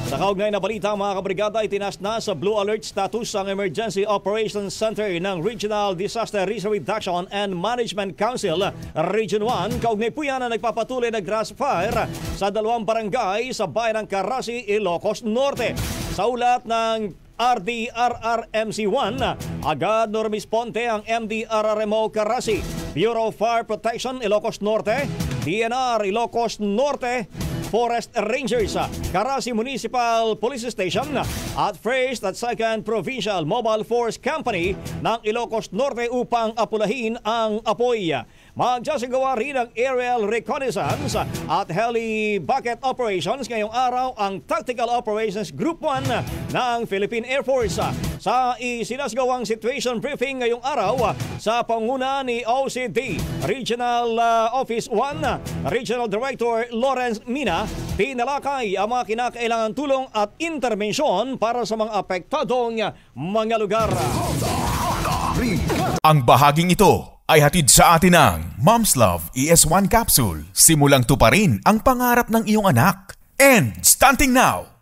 Sa kaugnay na balita, mga kabrigada, itinaas na sa Blue Alert status ang Emergency Operations Center ng Regional Disaster Risk Reduction and Management Council Region 1. Kaugnay po yan na nagpapatuloy na grass fire sa dalawang barangay sa bayan ng Carasi, Ilocos Norte. Sa ulat ng RDRRMC1, agad normisponte ang MDRRMO Carasi, Bureau of Fire Protection Ilocos Norte, DNR Ilocos Norte, Forest Rangers, Carasi Municipal Police Station at 1st at 2nd Provincial Mobile Force Company ng Ilocos Norte upang apulahin ang apoy. Magsasagawa rin ng aerial reconnaissance at heli bucket operations ngayong araw ang Tactical Operations Group 1 ng Philippine Air Force. Sa isinasagawang situation briefing ngayong araw sa panguna ni OCD Regional Office 1, Regional Director Lawrence Mina, tinalakay ang mga kinakailangan tulong at intervensyon para sa mga apektadong mga lugar. Ang bahaging ito ay hatid sa atin ng Mom's Love ES1 Capsule. Simulang tuparin ang pangarap ng iyong anak. And stunting now!